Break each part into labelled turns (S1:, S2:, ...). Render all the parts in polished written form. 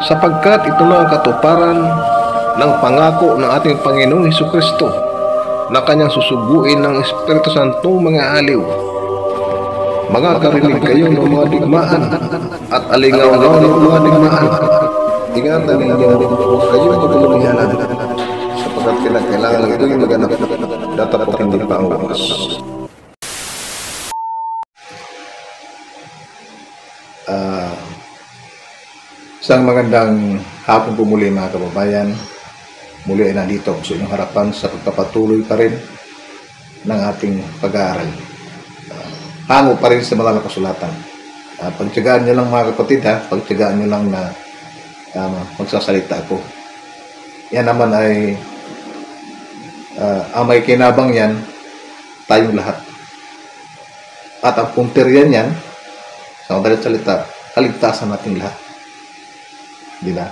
S1: sapagkat ito na ang katuparan ng pangako ng ating Panginoong Hesukristo na kanyang susuguin ng Espiritu Santong mga aliw. Makakarinig kayo ng mga digmaan at alingaw-ngaw ng mga digmaan. Ingatan ninyo huwag kayo matulungyanan sapagkat kailangan ito yung maganap datapot hindi pa ang wakas.
S2: Isang magandang hapon po muli mga kababayan. Muli ay nandito sa inyong harapan sa pagpapatuloy pa rin ng ating pag-aaral. Hango pa rin sa mga kasulatan. Pagtiyagaan nyo lang mga kapatid ha, pagtiyagaan nyo lang na magsasalita ako. Yan naman ay ang may kinabang yan, tayong lahat. At ang punterian yan, sa madaling salita, kaligtasan natin lahat. Diba?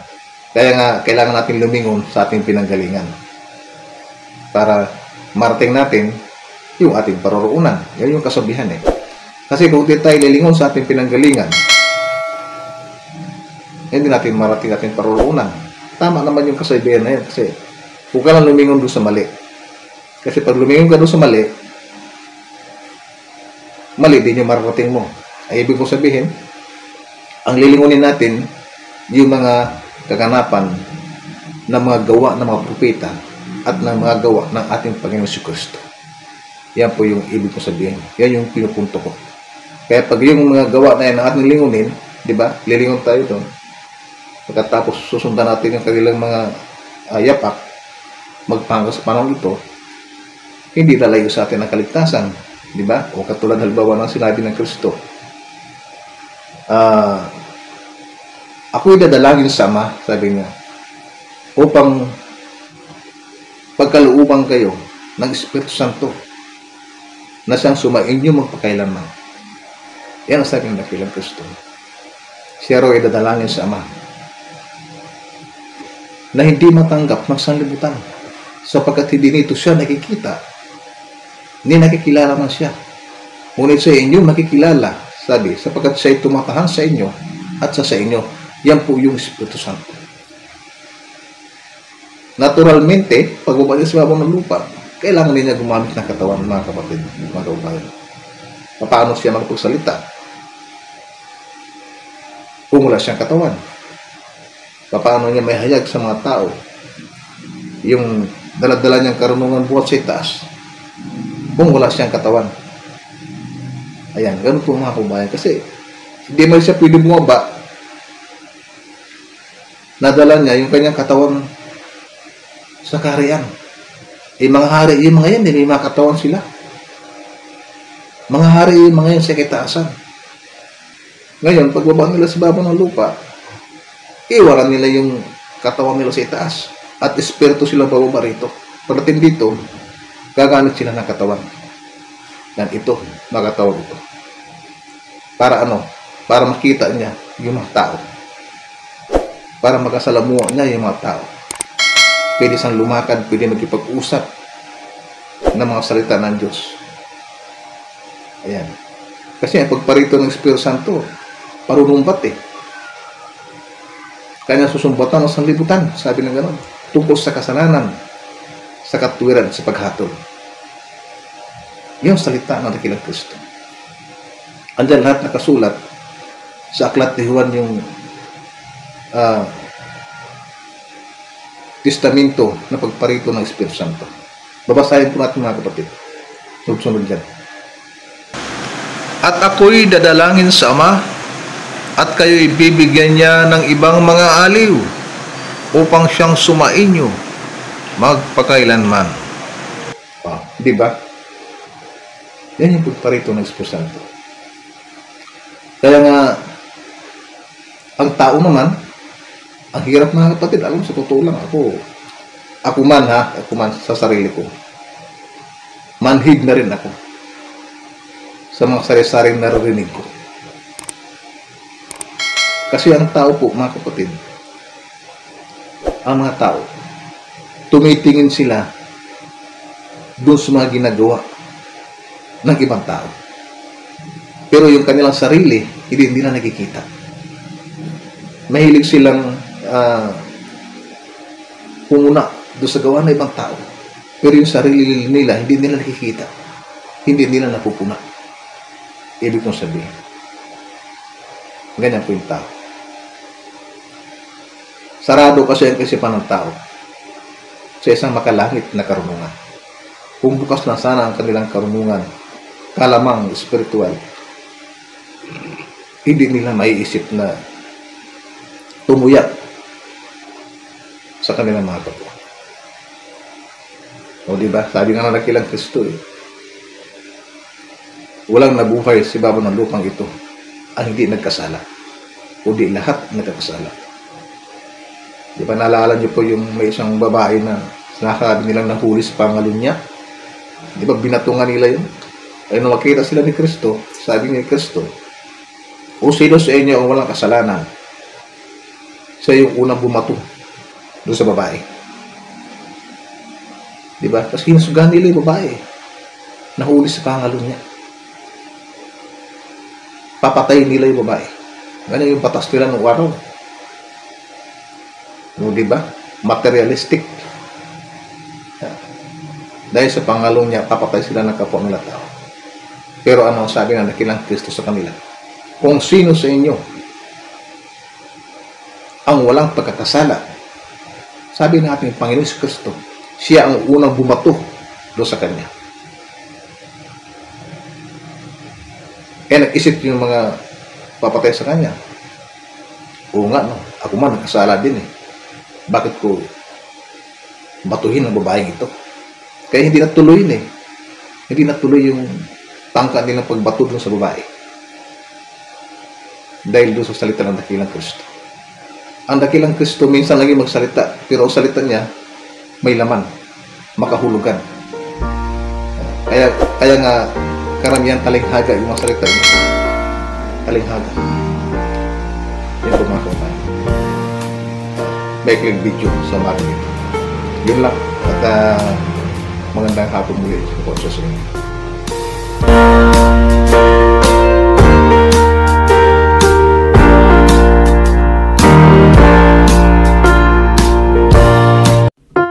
S2: Kaya nga, kailangan natin lumingon sa ating pinanggalingan para marating natin yung ating paroroonan. Yan yung kasabihan eh. Kasi kung di tayo lilingon sa ating pinanggalingan, hindi natin marating ating paroroonan. Tama naman yung kasabihan na yan. Kasi huwag ka lang lumingon doon sa mali. Kasi pag lumingon ka doon sa mali, mali din yung mararating mo. Ay ibig kong sabihin, ang lilingunin natin yung mga kaganapan ng mga gawa ng mga propeta at ng mga gawa ng ating Panginoon Jesucristo. Yan po yung ibig ko sabihin. Yan yung pinupunto ko. Kaya pag yung mga gawa na yan ang ating lingunin, di ba? Lilingon tayo doon. Pagkatapos susundan natin yung kanilang mga yapak, magpangko sa panahon ito, hindi lalayo sa atin ang kaligtasan. Di ba? O katulad halimbawa ng sinabi ng Kristo. Ako'y dadalangin sa Ama, sabi niya, upang pagkalooban kayo ng Espiritu Santo na siyang sumainyo magpakailanman. Yan ang sabi ng dakilang Kristo. Siya raw ay dadalangin sa Ama na hindi matanggap ng sanlibutan sapagkat hindi nito siya nakikita, hindi nakikilala man siya. Ngunit sa inyo nakikilala, sabi, sapagkat siya ay tumatahan sa inyo at sa inyo. Yan po yung Espiritu Santo. Naturalmente, pag bumalik sa baba ng lupa, kailangan din niya gumamit ng katawan, mga kapatid, mga kababayan. Paano siya magpagsalita? Kung wala siyang katawan. Paano niya may hayag sa mga tao? Yung daladala niyang karunungan buhat sa itaas. Kung wala siyang katawan. Ayan, ganun po mga kababayan. Kasi, hindi man siya pwede bumaba. Nadala niya yung kanyang katawan sa kaharian. Mga hari, yung mga yan, may mga katawan sila. Mga hari, yung mga yan sa kitaasan. Ngayon, pagbaba nila sa baba ng lupa, iwaran nila yung katawan nila sa itaas. At espiritu silang bababa rito. Pagdating dito, gagamit sila ng katawan. Yan ito, mga katawan ito. Para ano? Para makita niya yung mga tao. Para magkasalamuha niya yung mga tao. Pwede siyang lumakad, pwede magkipag-usap ng mga salita ng Diyos. Ayan. Kasi ang pagparito ng Espiritu Santo, parunumbat eh. Kanya susumbatan ng sanlibutan, sabi ng gano'n, tungkol sa kasalanan, sa katwiran, sa paghatol. Yung salita ng dakilang Kristo. Andyan lahat nakasulat sa Aklat ni Juan yung testamento na pagparito ng Espiritu Santo. Babasahin po natin mga kapatid. Sunod dyan.
S1: At ako'y dadalangin sa Ama, at kayo'y bibigyan niya ng ibang mga aliw upang siyang sumainyo magpakailanman.
S2: Di ba? Yan yung pagparito ng Espiritu Santo. Kaya nga, ang tao naman, ang hirap mga kapatid, alam sa totoo lang, ako man sa sarili ko, manhid na rin ako sa mga sari-saring naririnig ko. Kasi ang tao po, mga kapatid, ang mga tao, tumitingin sila doon sa mga ginagawa ng ibang tao. Pero yung kanilang sarili, hindi nila nakikita. Mahilig silang pumuna doon sa gawa ng ibang tao. Pero yung sarili nila, hindi nila nakikita. Hindi nila napupuna. Ibig kong sabihin. Ganyan po yung tao. Sarado kasi ang kaisipan ng tao sa isang makalangit na karunungan. Kung bukas na sana ang kanilang karunungan, kalamang spiritual, hindi nila maiisip na tumuyak sa kanilang mga kapwa. O diba? Sabi nga ng dakilang Kristo walang nabuhay sa ibabaw ng lupang ito ang hindi nagkasala. O di lahat nagkasala. Diba naalala niyo po yung may isang babae na sinasabi nilang nahuli sa pangalun niya? Diba binatungan nila yun? Ay nung makita sila ni Kristo, sabi ni Kristo, o sino sa inyo ang walang kasalanan? Siya yung unang bumato doon sa babae. Diba? Tapos hinasugan nila yung babae. Nahuli sa pangalun niya. Papatayin nila yung babae. Ganyan yung batas nila ng araw. No, diba? Materialistic. Dahil sa pangalun niya, papatay sila ng kapwa nila tao. Pero ano ang sabi ng dakilang Kristo sa kanila? Kung sino sa inyo ang walang pagkakasala, sabi ng ating Panginoon Kristo, siya ang unang bumato doon sa kanya. Nag-isip yung mga papatay sa kanya. Oo nga, no? Ako man nagkasala din Bakit ko batuhin ang babaeng ito? Kaya hindi natuloy Hindi natuloy yung tangka nilang pagbato doon sa babae. Dahil doon sa salita ng dakilang Kristo. Ang dakilang Kristo minsan lagi magsalita, pero ang salita niya may laman, makahulugan. Kaya nga karamihan talinghaga yung mga salita niya. Talinghaga. Yan po mga kababayan. Baikling video sa umaga nito. Yun lang. At magandang hapon muli sa inyo.